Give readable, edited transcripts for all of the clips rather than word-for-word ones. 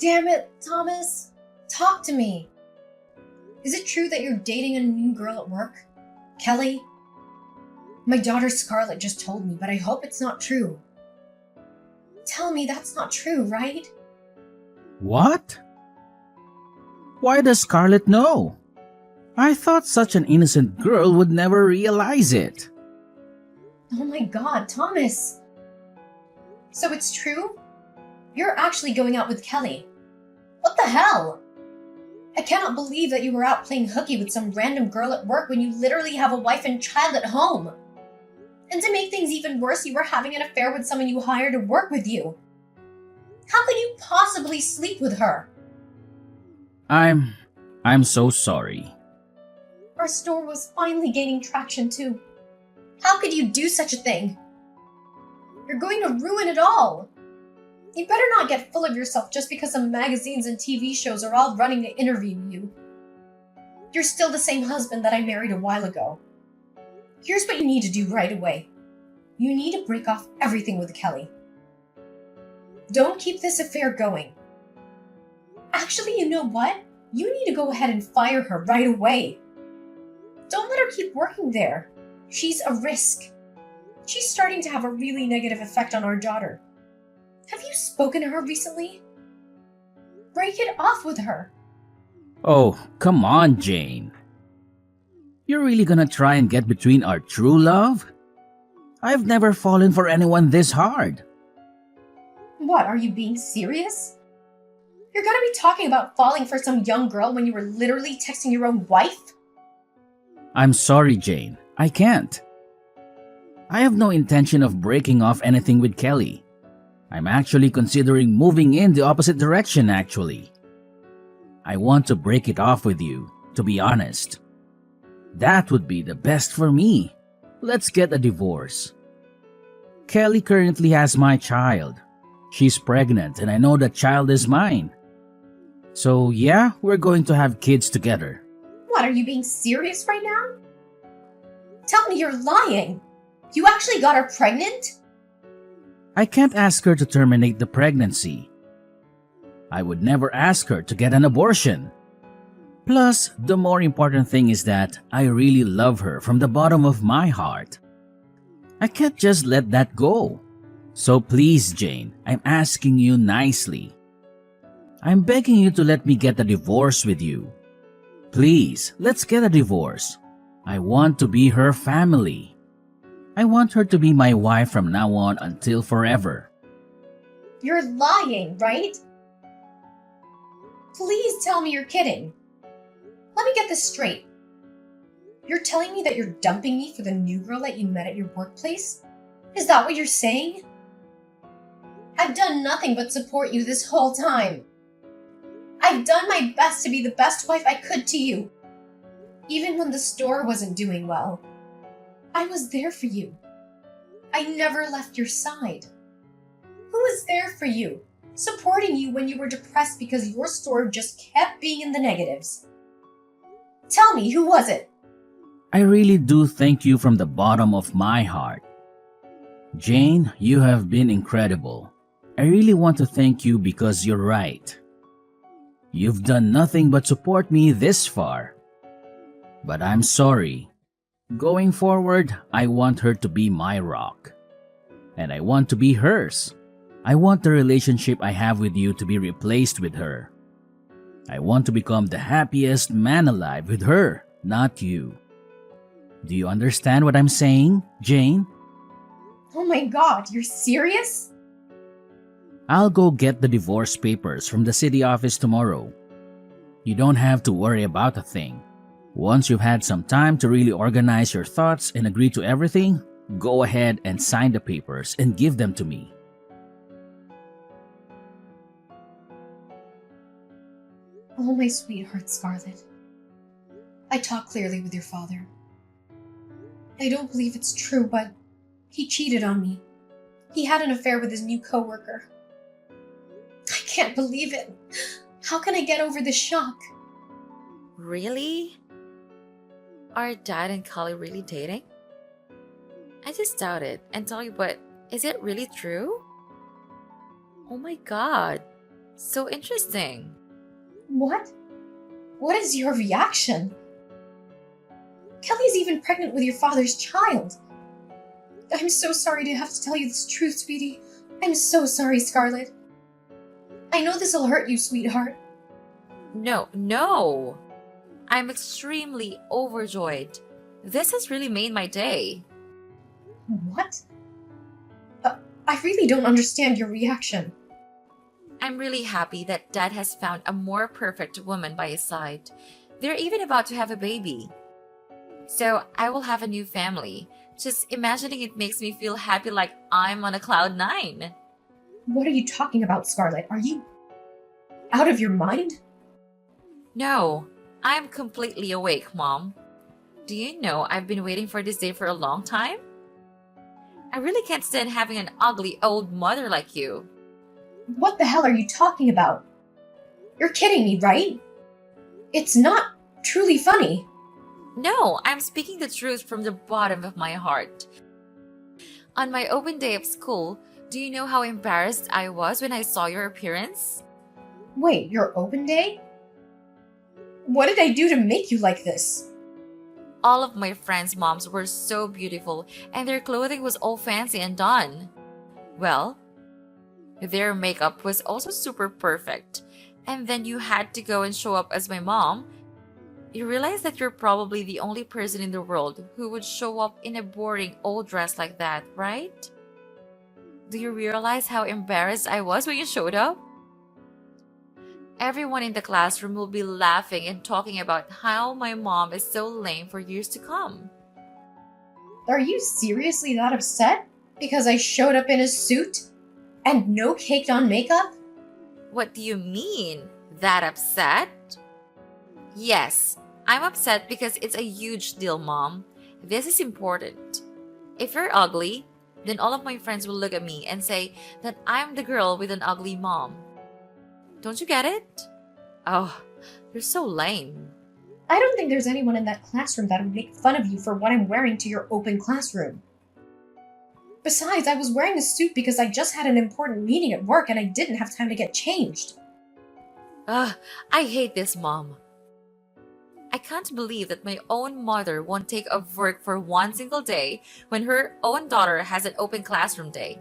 Damn it, Thomas. Talk to me. Is it true that you're dating a new girl at work? Kelly? My daughter Scarlett just told me, but I hope it's not true. Tell me that's not true, right? What? Why does Scarlett know? I thought such an innocent girl would never realize it. Oh my god, Thomas. So it's true? You're actually going out with Kelly. What the hell? I cannot believe that you were out playing hooky with some random girl at work when you literally have a wife and child at home. And to make things even worse, you were having an affair with someone you hired to work with you. How could you possibly sleep with her? I'm so sorry. Our store was finally gaining traction too. How could you do such a thing? You're going to ruin it all. You better not get full of yourself just because some magazines and TV shows are all running to interview you. You're still the same husband that I married a while ago. Here's what you need to do right away. You need to break off everything with Kelly. Don't keep this affair going. Actually, you know what? You need to go ahead and fire her right away. Don't let her keep working there. She's a risk. She's starting to have a really negative effect on our daughter. Have you spoken to her recently? Break it off with her. Oh, come on, Jane. You're really gonna try and get between our true love? I've never fallen for anyone this hard. What, are you being serious? You're gonna be talking about falling for some young girl when you were literally texting your own wife? I'm sorry, Jane. I can't. I have no intention of breaking off anything with Kelly. I'm actually considering moving in the opposite direction, actually. I want to break it off with you, to be honest. That would be the best for me. Let's get a divorce. Kelly currently has my child. She's pregnant and I know that child is mine. So yeah, we're going to have kids together. What, are you being serious right now? Tell me you're lying. You actually got her pregnant? I can't ask her to terminate the pregnancy. I would never ask her to get an abortion. Plus, the more important thing is that I really love her from the bottom of my heart. I can't just let that go. So please, Jane, I'm asking you nicely. I'm begging you to let me get a divorce with you. Please, let's get a divorce. I want to be her family. I want her to be my wife from now on until forever. You're lying, right? Please tell me you're kidding. Let me get this straight. You're telling me that you're dumping me for the new girl that you met at your workplace? Is that what you're saying? I've done nothing but support you this whole time. I've done my best to be the best wife I could to you. Even when the store wasn't doing well. I was there for you. I never left your side. Who was there for you, supporting you when you were depressed because your store just kept being in the negatives? Tell me, who was it? I really do thank you from the bottom of my heart. Jane, you have been incredible. I really want to thank you because you're right. You've done nothing but support me this far. But I'm sorry. Going forward, I want her to be my rock. And I want to be hers. I want the relationship I have with you to be replaced with her. I want to become the happiest man alive with her, not you. Do you understand what I'm saying, Jane? Oh my god, you're serious? I'll go get the divorce papers from the city office tomorrow. You don't have to worry about a thing. Once you've had some time to really organize your thoughts and agree to everything, go ahead and sign the papers and give them to me. Oh, my sweetheart, Scarlett. I talked clearly with your father. I don't believe it's true, but he cheated on me. He had an affair with his new coworker. I can't believe it. How can I get over this shock? Really? Are Dad and Kelly really dating? I just doubt it and tell you, but is it really true? Oh my god. So interesting. What? What is your reaction? Kelly's even pregnant with your father's child. I'm so sorry to have to tell you this truth, sweetie. I'm so sorry, Scarlett. I know this'll hurt you, sweetheart. No, no. I'm extremely overjoyed. This has really made my day. What? I really don't understand your reaction. I'm really happy that Dad has found a more perfect woman by his side. They're even about to have a baby. So I will have a new family. Just imagining it makes me feel happy like I'm on a cloud nine. What are you talking about, Scarlett? Are you out of your mind? No, I'm completely awake, Mom. Do you know I've been waiting for this day for a long time? I really can't stand having an ugly old mother like you. What the hell are you talking about? You're kidding me, right? It's not truly funny. No, I'm speaking the truth from the bottom of my heart. On my open day of school, do you know how embarrassed I was when I saw your appearance? Wait, your open day? What did I do to make you like this? All of my friends' moms were so beautiful and their clothing was all fancy and done. Well, their makeup was also super perfect. And then you had to go and show up as my mom. You realize that you're probably the only person in the world who would show up in a boring old dress like that, right? Do you realize how embarrassed I was when you showed up? Everyone in the classroom will be laughing and talking about how my mom is so lame for years to come. Are you seriously that upset? Because I showed up in a suit? And no caked on makeup? What do you mean? That upset? Yes, I'm upset because it's a huge deal, Mom. This is important. If you're ugly, then all of my friends will look at me and say that I'm the girl with an ugly mom. Don't you get it? Oh, you're so lame. I don't think there's anyone in that classroom that would make fun of you for what I'm wearing to your open classroom. Besides, I was wearing a suit because I just had an important meeting at work and I didn't have time to get changed. Ugh, I hate this, Mom. I can't believe that my own mother won't take off work for one single day when her own daughter has an open classroom day.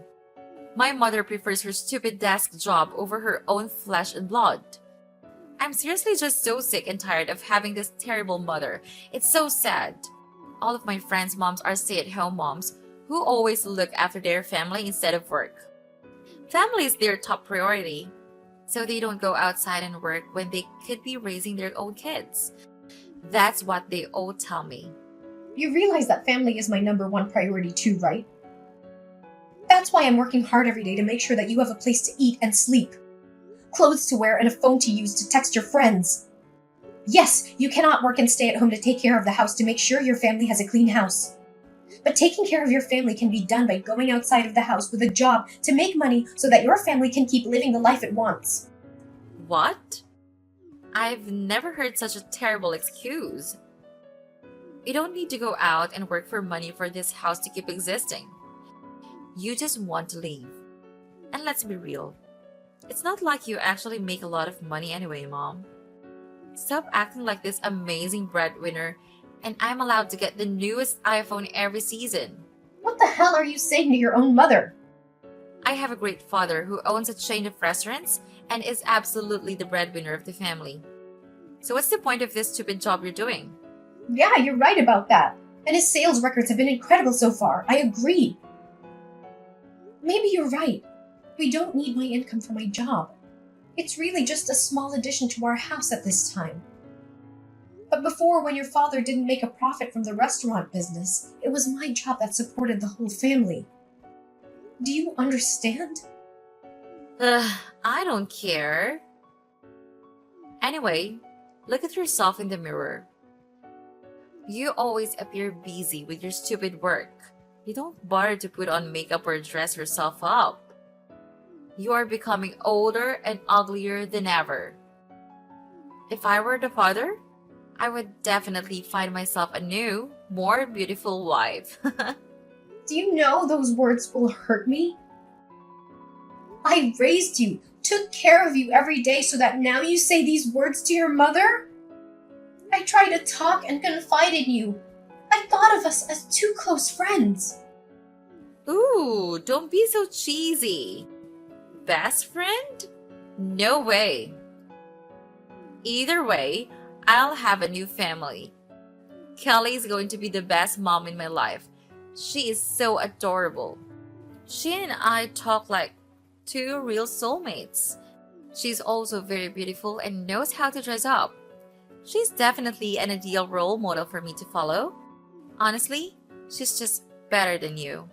My mother prefers her stupid desk job over her own flesh and blood. I'm seriously just so sick and tired of having this terrible mother. It's so sad. All of my friends' moms are stay-at-home moms who always look after their family instead of work. Family is their top priority, so they don't go outside and work when they could be raising their own kids. That's what they all tell me. You realize that family is my number one priority too, right? That's why I'm working hard every day to make sure that you have a place to eat and sleep, clothes to wear, and a phone to use to text your friends. Yes, you cannot work and stay at home to take care of the house to make sure your family has a clean house. But taking care of your family can be done by going outside of the house with a job to make money so that your family can keep living the life it wants. What? I've never heard such a terrible excuse. You don't need to go out and work for money for this house to keep existing. You just want to leave. And let's be real. It's not like you actually make a lot of money anyway, Mom. Stop acting like this amazing breadwinner and I'm allowed to get the newest iPhone every season. What the hell are you saying to your own mother? I have a great father who owns a chain of restaurants and is absolutely the breadwinner of the family. So what's the point of this stupid job you're doing? Yeah, you're right about that. And his sales records have been incredible so far. I agree. Maybe you're right. We don't need my income for my job. It's really just a small addition to our house at this time. But before, when your father didn't make a profit from the restaurant business, it was my job that supported the whole family. Do you understand? I don't care. Anyway, look at yourself in the mirror. You always appear busy with your stupid work. You don't bother to put on makeup or dress yourself up. You are becoming older and uglier than ever. If I were the father, I would definitely find myself a new, more beautiful wife. Do you know those words will hurt me? I raised you, took care of you every day so that now you say these words to your mother? I tried to talk and confide in you. I thought of us as two close friends. Ooh, don't be so cheesy. Best friend? No way. Either way, I'll have a new family. Kelly is going to be the best mom in my life. She is so adorable. She and I talk like two real soulmates. She's also very beautiful and knows how to dress up. She's definitely an ideal role model for me to follow. Honestly, she's just better than you.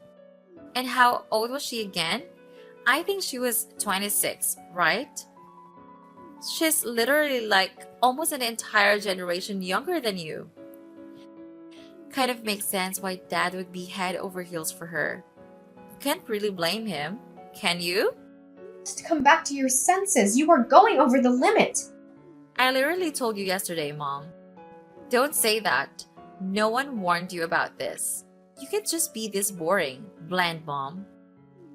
And how old was she again? I think she was 26, right? She's literally like almost an entire generation younger than you. Kind of makes sense why Dad would be head over heels for her. Can't really blame him, can you? Just come back to your senses. You are going over the limit. I literally told you yesterday, Mom. Don't say that. No one warned you about this. You can't just be this boring, bland mom.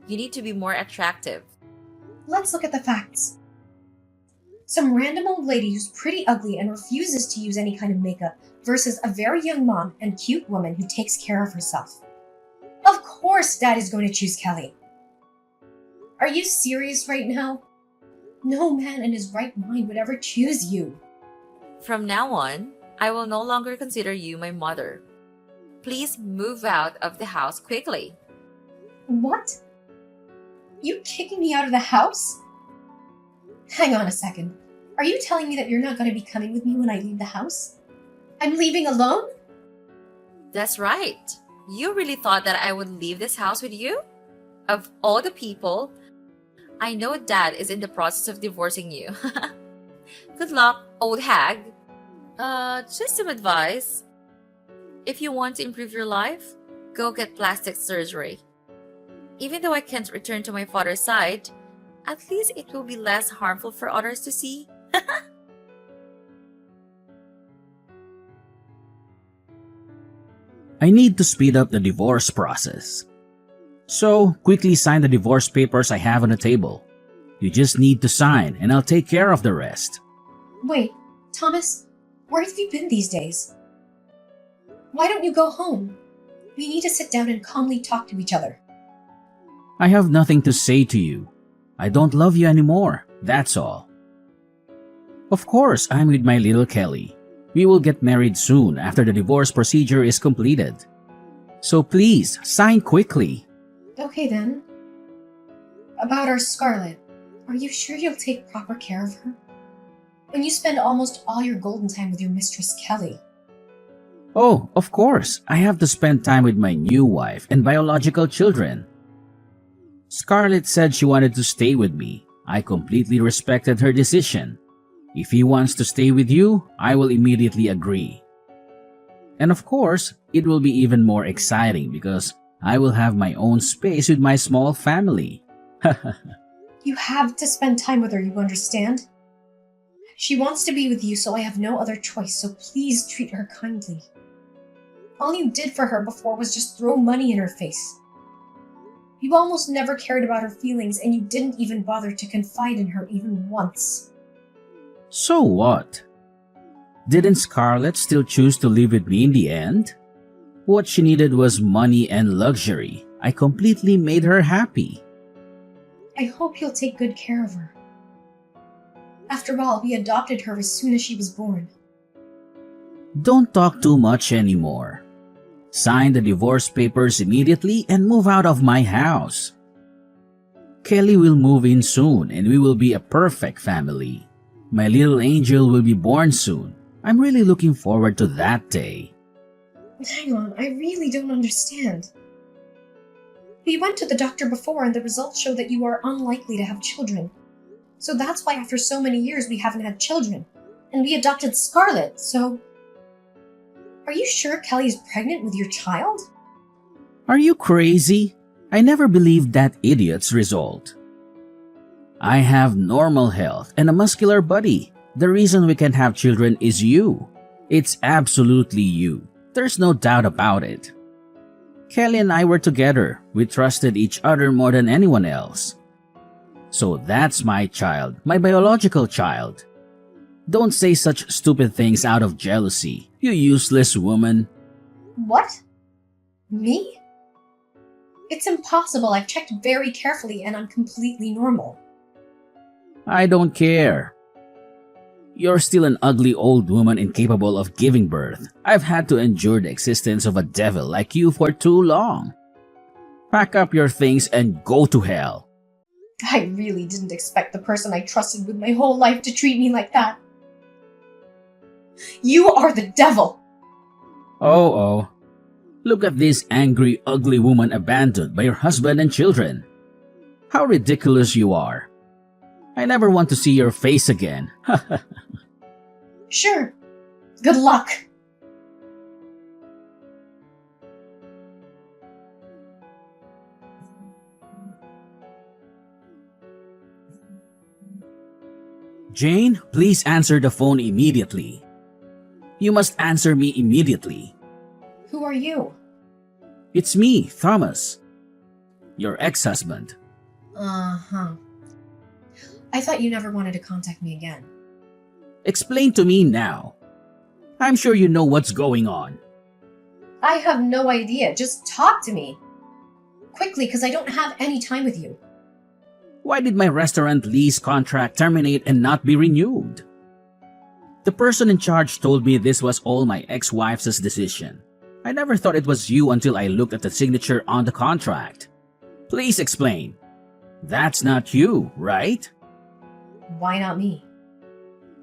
You need to be more attractive. Let's look at the facts. Some random old lady who's pretty ugly and refuses to use any kind of makeup versus a very young mom and cute woman who takes care of herself. Of course Dad is going to choose Kelly. Are you serious right now? No man in his right mind would ever choose you. From now on, I will no longer consider you my mother. Please move out of the house quickly. What? You kicking me out of the house? Hang on a second. Are you telling me that you're not going to be coming with me when I leave the house? I'm leaving alone? That's right. You really thought that I would leave this house with you? Of all the people, I know Dad is in the process of divorcing you. Good luck, old hag. Just some advice. If you want to improve your life, go get plastic surgery. Even though I can't return to my father's side, at least it will be less harmful for others to see. I need to speed up the divorce process. So, quickly sign the divorce papers I have on the table. You just need to sign and I'll take care of the rest. Wait, Thomas, where have you been these days? Why don't you go home? We need to sit down and calmly talk to each other. I have nothing to say to you. I don't love you anymore, that's all. Of course, I'm with my little Kelly. We will get married soon after the divorce procedure is completed. So please, sign quickly. Okay then. About our Scarlet, are you sure you'll take proper care of her? When you spend almost all your golden time with your mistress Kelly. Oh, of course, I have to spend time with my new wife and biological children. Scarlett said she wanted to stay with me. I completely respected her decision. If he wants to stay with you, I will immediately agree. And of course, it will be even more exciting because I will have my own space with my small family. You have to spend time with her, you understand? She wants to be with you, so I have no other choice, so please treat her kindly. All you did for her before was just throw money in her face. You almost never cared about her feelings, and you didn't even bother to confide in her even once. So what? Didn't Scarlett still choose to live with me in the end? What she needed was money and luxury. I completely made her happy. I hope you'll take good care of her. After all, we adopted her as soon as she was born. Don't talk too much anymore. Sign the divorce papers immediately and move out of my house. Kelly will move in soon and we will be a perfect family. My little angel will be born soon. I'm really looking forward to that day. Hang on, I really don't understand. We went to the doctor before and the results show that you are unlikely to have children. So that's why after so many years we haven't had children. And we adopted Scarlett, so... Are you sure Kelly is pregnant with your child? Are you crazy? I never believed that idiot's result. I have normal health and a muscular body. The reason we can't have children is you. It's absolutely you. There's no doubt about it. Kelly and I were together. We trusted each other more than anyone else. So that's my child, my biological child. Don't say such stupid things out of jealousy, you useless woman. What? Me? It's impossible. I've checked very carefully and I'm completely normal. I don't care. You're still an ugly old woman incapable of giving birth. I've had to endure the existence of a devil like you for too long. Pack up your things and go to hell. I really didn't expect the person I trusted with my whole life to treat me like that. You are the devil! Oh. Look at this angry, ugly woman abandoned by your husband and children. How ridiculous you are. I never want to see your face again. Sure. Good luck. Jane, please answer the phone immediately. You must answer me immediately. Who are you? It's me, Thomas. Your ex-husband. Uh-huh. I thought you never wanted to contact me again. Explain to me now. I'm sure you know what's going on. I have no idea. Just talk to me. Quickly, because I don't have any time with you. Why did my restaurant lease contract terminate and not be renewed? The person in charge told me this was all my ex-wife's decision. I never thought it was you until I looked at the signature on the contract. Please explain. That's not you, right? Why not me?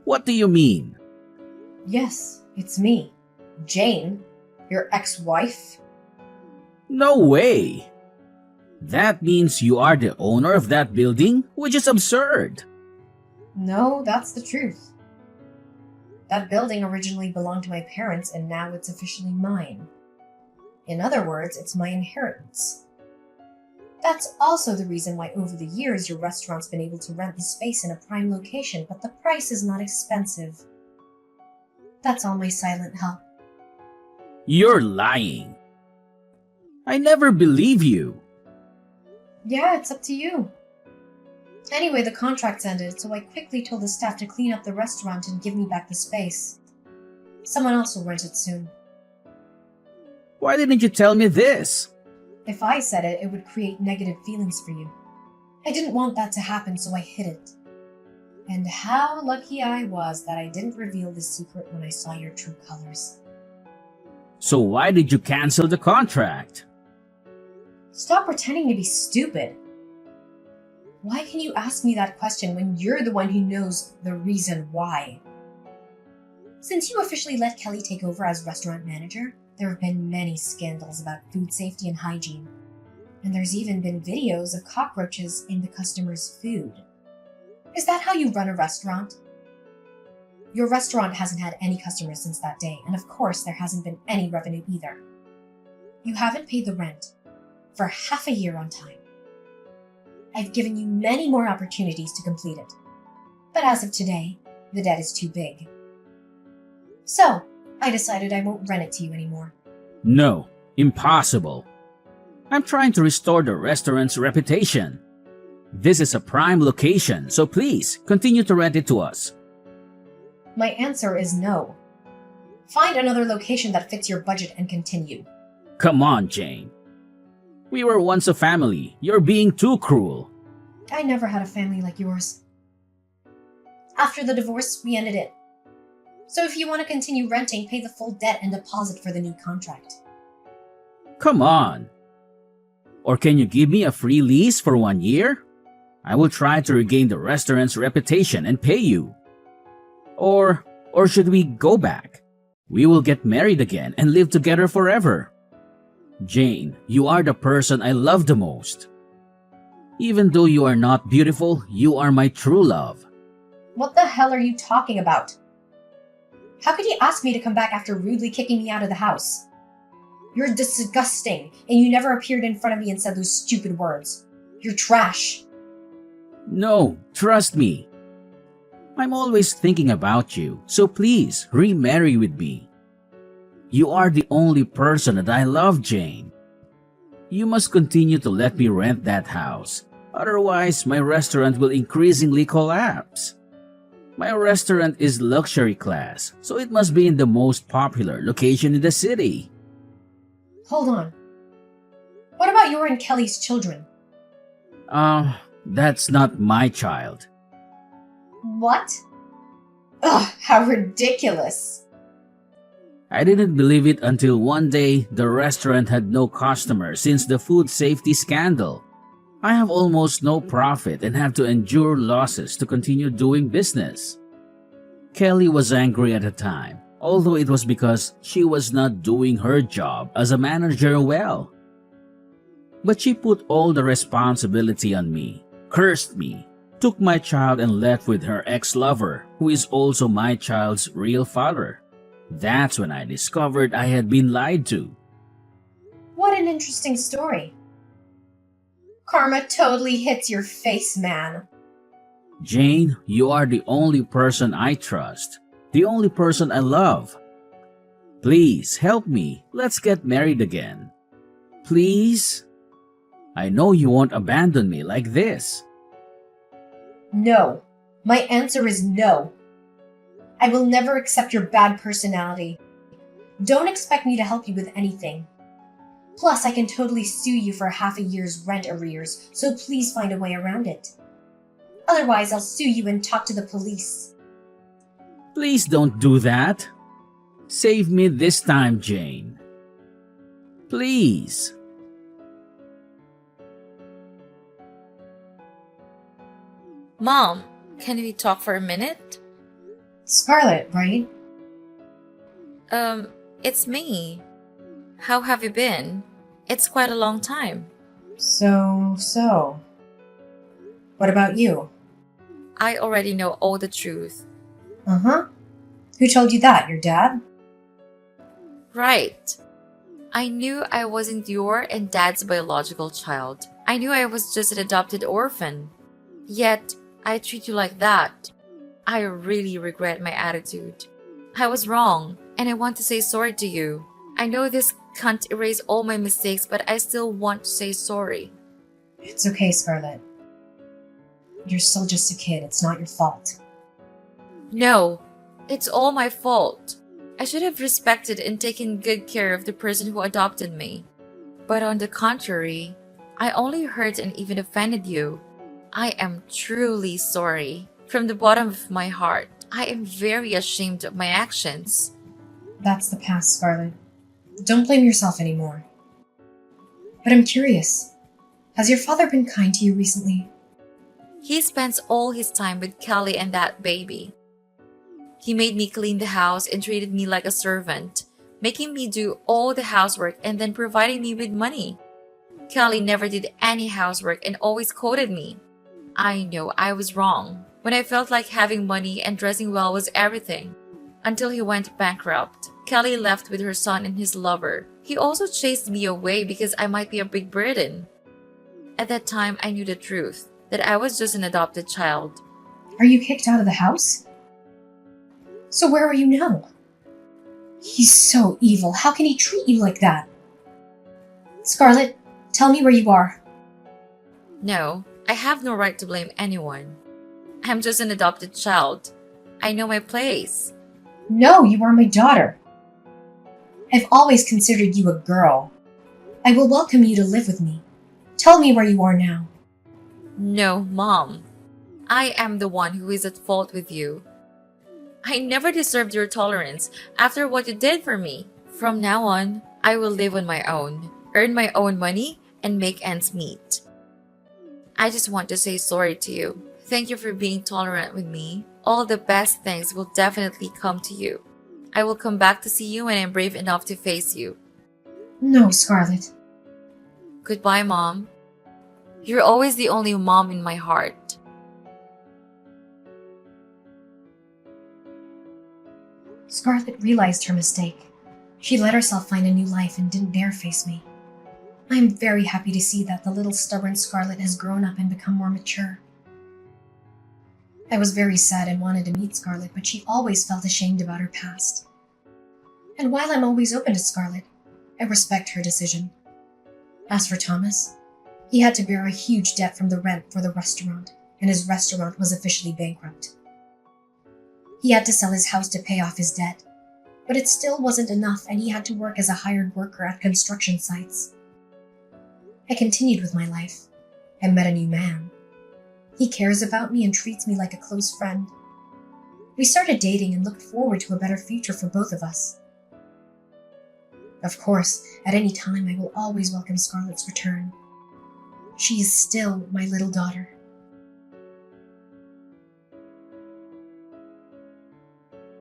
What do you mean? Yes, it's me. Jane, your ex-wife. No way! That means you are the owner of that building, which is absurd. No, that's the truth. That building originally belonged to my parents and now it's officially mine. In other words, it's my inheritance. That's also the reason why over the years your restaurant's been able to rent the space in a prime location, but the price is not expensive. That's all my silent help. You're lying. I never believe you. Yeah, it's up to you. Anyway, the contract's ended, so I quickly told the staff to clean up the restaurant and give me back the space. Someone else will rent it soon. Why didn't you tell me this? If I said it, it would create negative feelings for you. I didn't want that to happen, so I hid it. And how lucky I was that I didn't reveal the secret when I saw your true colors. So why did you cancel the contract? Stop pretending to be stupid. Why can you ask me that question when you're the one who knows the reason why? Since you officially let Kelly take over as restaurant manager, there have been many scandals about food safety and hygiene. And there's even been videos of cockroaches in the customers' food. Is that how you run a restaurant? Your restaurant hasn't had any customers since that day, and of course there hasn't been any revenue either. You haven't paid the rent for half a year on time. I've given you many more opportunities to complete it. But as of today, the debt is too big. So, I decided I won't rent it to you anymore. No, impossible. I'm trying to restore the restaurant's reputation. This is a prime location, so please continue to rent it to us. My answer is no. Find another location that fits your budget and continue. Come on, Jane. We were once a family. You're being too cruel. I never had a family like yours. After the divorce, we ended it. So if you want to continue renting, pay the full debt and deposit for the new contract. Come on. Or can you give me a free lease for 1 year? I will try to regain the restaurant's reputation and pay you. Or should we go back? We will get married again and live together forever. Jane, you are the person I love the most. Even though you are not beautiful, you are my true love. What the hell are you talking about? How could you ask me to come back after rudely kicking me out of the house? You're disgusting, and you never appeared in front of me and said those stupid words. You're trash. No, trust me. I'm always thinking about you, so please remarry with me. You are the only person that I love, Jane. You must continue to let me rent that house. Otherwise, my restaurant will increasingly collapse. My restaurant is luxury class, so it must be in the most popular location in the city. Hold on. What about your and Kelly's children? That's not my child. What? Ugh, how ridiculous. I didn't believe it until one day the restaurant had no customers since the food safety scandal. I have almost no profit and have to endure losses to continue doing business. Kelly was angry at the time, although it was because she was not doing her job as a manager well. But she put all the responsibility on me, cursed me, took my child and left with her ex-lover, who is also my child's real father. That's when I discovered I had been lied to. What an interesting story. Karma totally hits your face, man. Jane, you are the only person I trust, the only person I love. Please help me. Let's get married again. Please? I know you won't abandon me like this. No. My answer is no. I will never accept your bad personality. Don't expect me to help you with anything. Plus, I can totally sue you for half a year's rent arrears, so please find a way around it. Otherwise, I'll sue you and talk to the police. Please don't do that. Save me this time, Jane. Please. Mom, can we talk for a minute? Scarlett, right? It's me. How have you been? It's quite a long time. So. What about you? I already know all the truth. Uh-huh. Who told you that? Your dad? Right. I knew I wasn't your and Dad's biological child. I knew I was just an adopted orphan. Yet, I treat you like that. I really regret my attitude. I was wrong, and I want to say sorry to you. I know this can't erase all my mistakes, but I still want to say sorry. It's okay, Scarlett. You're still just a kid. It's not your fault. No, it's all my fault. I should have respected and taken good care of the person who adopted me. But on the contrary, I only hurt and even offended you. I am truly sorry. From the bottom of my heart, I am very ashamed of my actions. That's the past, Scarlett. Don't blame yourself anymore. But I'm curious. Has your father been kind to you recently? He spends all his time with Kelly and that baby. He made me clean the house and treated me like a servant, making me do all the housework and then providing me with money. Kelly never did any housework and always quoted me. I know I was wrong when I felt like having money and dressing well was everything. Until he went bankrupt, Kelly left with her son and his lover. He also chased me away because I might be a big burden. At that time, I knew the truth, that I was just an adopted child. Are you kicked out of the house? So where are you now? He's so evil. How can he treat you like that? Scarlett, tell me where you are. No, I have no right to blame anyone. I'm just an adopted child. I know my place. No, you are my daughter. I've always considered you a girl. I will welcome you to live with me. Tell me where you are now. No, Mom. I am the one who is at fault with you. I never deserved your tolerance after what you did for me. From now on, I will live on my own, earn my own money, and make ends meet. I just want to say sorry to you. Thank you for being tolerant with me. All the best things will definitely come to you. I will come back to see you when I'm brave enough to face you. No, Scarlett. Goodbye, Mom. You're always the only mom in my heart. Scarlett realized her mistake. She let herself find a new life and didn't dare face me. I am very happy to see that the little stubborn Scarlett has grown up and become more mature. I was very sad and wanted to meet Scarlett, but she always felt ashamed about her past. And while I'm always open to Scarlett, I respect her decision. As for Thomas, He had to bear a huge debt from the rent for the restaurant, and his restaurant was officially bankrupt. He had to sell his house to pay off his debt, but it still wasn't enough, and he had to work as a hired worker at construction sites. I continued with my life. I met a new man. He cares about me and treats me like a close friend. We started dating and looked forward to a better future for both of us. Of course, at any time I will always welcome Scarlett's return. She is still my little daughter.